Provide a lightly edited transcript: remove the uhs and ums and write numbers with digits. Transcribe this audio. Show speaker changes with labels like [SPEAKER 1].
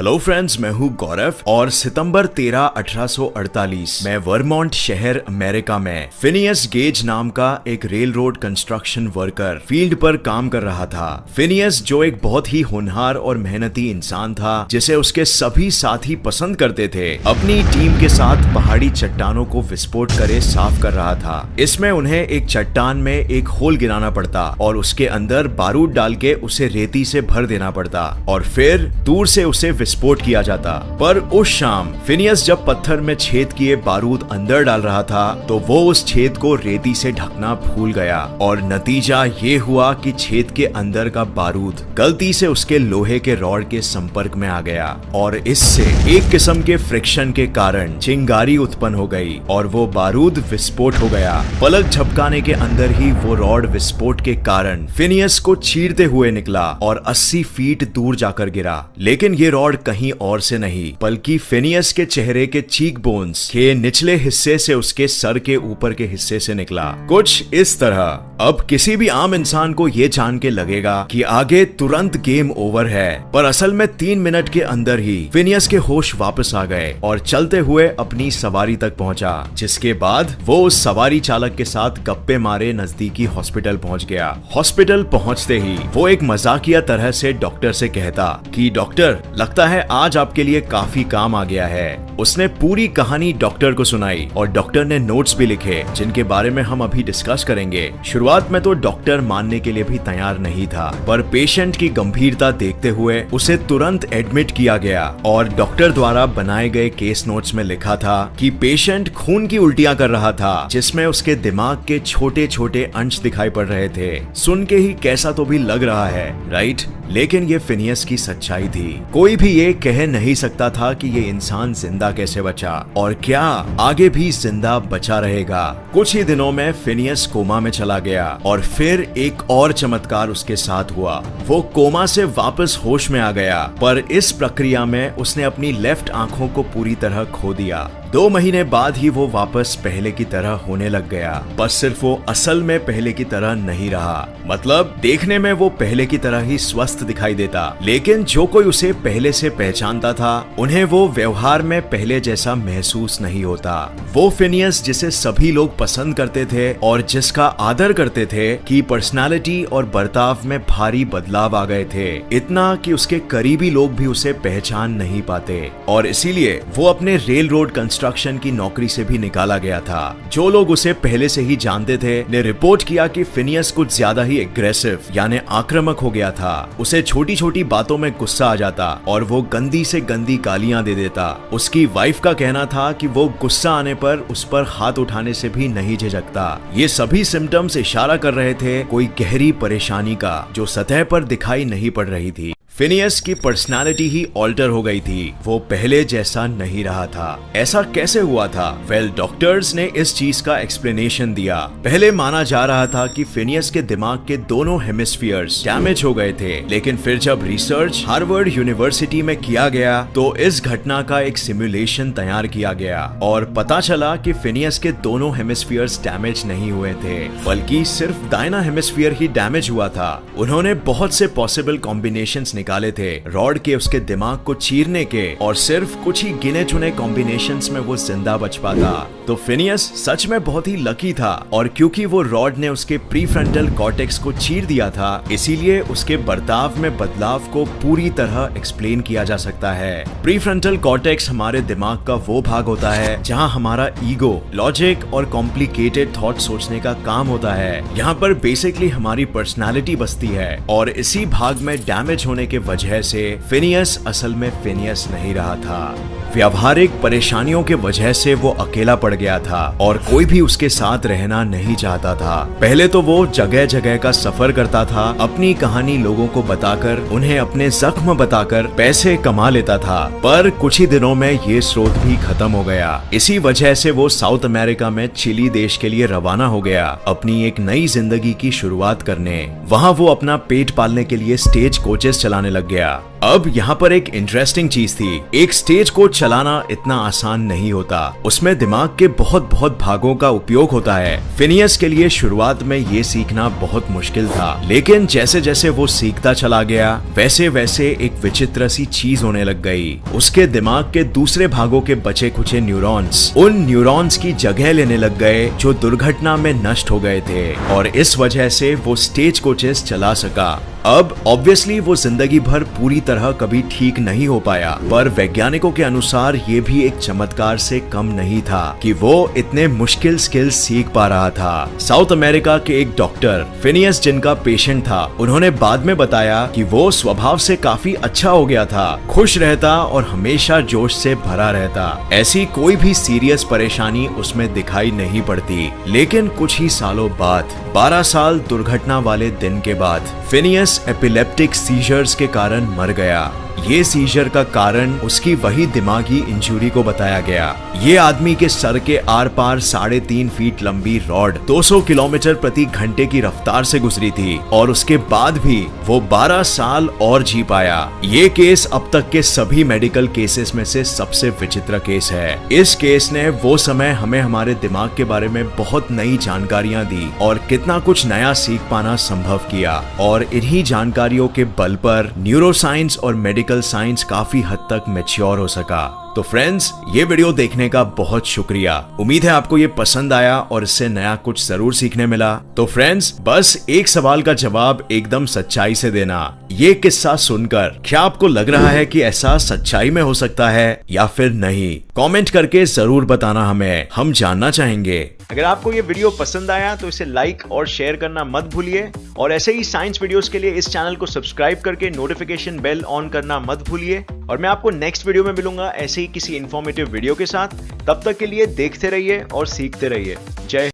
[SPEAKER 1] Hello friends, मैं हूँ गौरव और सितंबर 13, 1848 में वर्मोंट शहर अमेरिका में फिनियस गेज नाम का एक rail road construction worker field पर काम कर रहा था। फिनियस जो एक बहुत ही होनहार और मेहनती इंसान था, जिसे उसके सभी साथी पसंद करते थे, अपनी टीम के साथ पहाड़ी चट्टानों को विस्फोट करे साफ कर रहा था। इसमें उन्हें एक चट्टान में एक होल गिराना पड़ता और उसके अंदर बारूद डाल के उसे रेती से भर देना पड़ता और फिर दूर से उसे विस्फोट किया जाता। पर उस शाम फिनियस जब पत्थर में छेद किए बारूद अंदर डाल रहा था तो वो उस छेद को रेती से ढकना भूल गया और नतीजा ये हुआ कि छेद के अंदर का बारूद गलती से उसके लोहे के रॉड के संपर्क में आ गया और इससे एक किस्म के फ्रिक्शन के कारण चिंगारी उत्पन्न हो गई और वो बारूद विस्फोट हो गया। पलक झपकाने के अंदर ही वो रॉड विस्फोट के कारण फिनियस को चीरते हुए निकला और 80 फीट दूर जाकर गिरा। लेकिन ये रॉड कहीं और से नहीं बल्कि फिनियस के चेहरे के चीक बोन्स के निचले हिस्से से उसके सर के ऊपर के हिस्से से निकला, कुछ इस तरह। अब किसी भी आम इंसान को ये जान के लगेगा कि आगे तुरंत गेम ओवर है, पर असल में 3 मिनट के अंदर ही फिनियस के होश वापस आ गए और चलते हुए अपनी सवारी तक पहुंचा, जिसके बाद वो उस सवारी चालक के साथ गप्पे मारे नजदीकी हॉस्पिटल पहुंच गया। हॉस्पिटल पहुंचते ही वो एक मजाकिया तरह से डॉक्टर से कहता कि डॉक्टर, लगता है आज आपके लिए काफी काम आ गया है। उसने पूरी कहानी डॉक्टर को सुनाई और डॉक्टर ने नोट्स भी लिखे जिनके बारे में हम अभी डिस्कस करेंगे। शुरुआत में तो डॉक्टर मानने के लिए भी तैयार नहीं था, पर पेशेंट की गंभीरता देखते हुए उसे तुरंत एडमिट किया गया और डॉक्टर द्वारा बनाए गए केस नोट्स में लिखा था कि पेशेंट खून की उल्टियां कर रहा था, जिसमें उसके दिमाग के छोटे छोटे अंश दिखाई पड़ रहे थे। सुन के ही कैसा तो भी लग रहा है, राइट? लेकिन ये फिनियस की सच्चाई थी। कोई भी ये कह नहीं सकता था कि ये इंसान जिंदा कैसे बचा और क्या आगे भी जिंदा बचा रहेगा। कुछ ही दिनों में फिनियस कोमा में चला गया और फिर एक और चमत्कार उसके साथ हुआ। वो कोमा से वापस होश में आ गया, पर इस प्रक्रिया में उसने अपनी लेफ्ट आंखों को पूरी तरह खो दिया। 2 महीने बाद ही वो वापस पहले की तरह होने लग गया, बस सिर्फ वो असल में पहले की तरह नहीं रहा। मतलब देखने में वो पहले की तरह ही स्वस्थ दिखाई देता, लेकिन जो कोई उसे पहले से पहचानता था उन्हें वो व्यवहार में पहले जैसा महसूस नहीं होता। वो फिनियस जिसे सभी लोग पसंद करते थे और जिसका आदर करते थे की पर्सनालिटी और बर्ताव में भारी बदलाव आ गए थे, इतना कि उसके करीबी लोग भी उसे पहचान नहीं पाते और इसीलिए वो अपने रेल रोड कंस्ट्रक्शन की नौकरी से भी निकाला गया था। जो लोग उसे पहले से ही जानते थे ने रिपोर्ट किया कि फिनियस कुछ ज्यादा ही एग्रेसिव यानी आक्रामक हो गया था। उसे छोटी छोटी बातों में गुस्सा आ जाता और वो गंदी से गंदी गालियां दे देता। उसकी वाइफ का कहना था कि वो गुस्सा आने पर उस पर हाथ उठाने से भी नहीं झिझकता। ये सभी सिम्टम्स इशारा कर रहे थे कोई गहरी परेशानी का, जो सतह पर दिखाई नहीं पड़ रही थी। फिनियस की पर्सनालिटी ही ऑल्टर हो गई थी, वो पहले जैसा नहीं रहा था। ऐसा कैसे हुआ था? वेल, डॉक्टर्स ने इस चीज का एक्सप्लेनेशन दिया। पहले माना जा रहा था कि फिनियस के दिमाग के दोनों हेमिस्फीयर्स डैमेज हो गए थे, लेकिन फिर जब रिसर्च हार्वर्ड यूनिवर्सिटी में किया गया तो इस घटना का एक सिमुलेशन तैयार किया गया और पता चला कि फिनियस के दोनों हेमिस्फीयर्स डैमेज नहीं हुए थे, बल्कि सिर्फ दाहिना हेमिस्फीयर ही डैमेज हुआ था। उन्होंने बहुत से पॉसिबल कॉम्बिनेशंस निकाले थे रॉड के उसके दिमाग को चीरने के और सिर्फ कुछ ही गिने चुने कॉम्बिनेशंस में वो जिंदा बच पाता। तो फिनियस सच में बहुत ही लकी था और क्योंकि वो रॉड ने उसके प्रीफ्रंटल कॉर्टेक्स को चीर दिया था, इसीलिए उसके बर्ताव में बदलाव को पूरी तरह एक्सप्लेन किया जा सकता है। प्रीफ्रंटल कॉर्टेक्स हमारे दिमाग का वो भाग होता है जहां हमारा ईगो, लॉजिक और कॉम्प्लिकेटेड थॉट सोचने का काम होता है। यहाँ पर बेसिकली हमारी पर्सनालिटी बसती है और इसी भाग में डैमेज होने के वजह से फिनियस असल में फिनियस नहीं रहा था। व्यावहारिक परेशानियों के वजह से वो अकेला पड़ गया था और कोई भी उसके साथ रहना नहीं चाहता था। पहले तो वो जगह जगह का सफर करता था, अपनी कहानी लोगों को बताकर, उन्हें अपने जख्म बताकर पैसे कमा लेता था, पर कुछ ही दिनों में ये स्रोत भी खत्म हो गया। इसी वजह से वो साउथ अमेरिका में चिली देश के लिए रवाना हो गया अपनी एक नई जिंदगी की शुरुआत करने। वहाँ वो अपना पेट पालने के लिए स्टेज कोचेस चलाने लग गया। अब यहाँ पर एक इंटरेस्टिंग चीज थी, एक स्टेज को चलाना इतना आसान नहीं होता, उसमें दिमाग के बहुत भागों का उपयोग होता है। फिनियस के लिए शुरुआत में ये सीखना बहुत मुश्किल था, लेकिन जैसे जैसे वो सीखता चला गया वैसे वैसे एक विचित्र सी चीज होने लग गई। उसके दिमाग के दूसरे भागों के बचे खुचे न्यूरॉन्स उन न्यूरॉन्स की जगह लेने लग गए जो दुर्घटना में नष्ट हो गए थे, और इस वजह से वो स्टेज कोचेस चला सका। अब ऑब्वियसली वो जिंदगी भर पूरी तरह कभी ठीक नहीं हो पाया, पर वैज्ञानिकों के अनुसार ये भी एक चमत्कार से कम नहीं था कि वो इतने मुश्किल स्किल्स सीख पा रहा था। साउथ अमेरिका के एक डॉक्टर फिनियस जिनका पेशेंट था, उन्होंने बाद में बताया कि वो स्वभाव से काफी अच्छा हो गया था, खुश रहता और हमेशा जोश से भरा रहता, ऐसी कोई भी सीरियस परेशानी उसमें दिखाई नहीं पड़ती। लेकिन कुछ ही सालों बाद 12 साल दुर्घटना वाले दिन के बाद फिनियस एपिलेप्टिक सीजर्स के कारण मर गया। ये सीजर का कारण उसकी वही दिमागी इंजरी को बताया गया। ये आदमी के सर के आर पार 3.5 फीट लंबी रॉड 200 किलोमीटर प्रति घंटे की रफ्तार से गुजरी थी, और उसके बाद भी वो 12 साल और जी पाया। ये केस अब तक के सभी मेडिकल केसेस में से सबसे विचित्र केस है। इस केस ने वो समय हमें हमारे दिमाग के बारे में बहुत नई जानकारियां दी और कितना कुछ नया सीख पाना संभव किया, और इन्हीं जानकारियों के बल पर न्यूरोसाइंस और मेडिकल साइंस काफी हद तक मैच्योर हो सका। तो फ्रेंड्स, ये वीडियो देखने का बहुत शुक्रिया। उम्मीद है आपको ये पसंद आया और इससे नया कुछ जरूर सीखने मिला। तो फ्रेंड्स, बस एक सवाल का जवाब एकदम सच्चाई से देना। ये किस्सा सुनकर क्या आपको लग रहा है कि ऐसा सच्चाई में हो सकता है या फिर नहीं? कमेंट करके जरूर बताना, हमें हम जानना चाहेंगे। अगर आपको ये वीडियो पसंद आया तो इसे लाइक और शेयर करना मत भूलिए, और ऐसे ही साइंस वीडियोस के लिए इस चैनल को सब्सक्राइब करके नोटिफिकेशन बेल ऑन करना मत भूलिए। और मैं आपको नेक्स्ट वीडियो में मिलूंगा ऐसे ही किसी इंफॉर्मेटिव वीडियो के साथ। तब तक के लिए देखते रहिए और सीखते रहिए। जय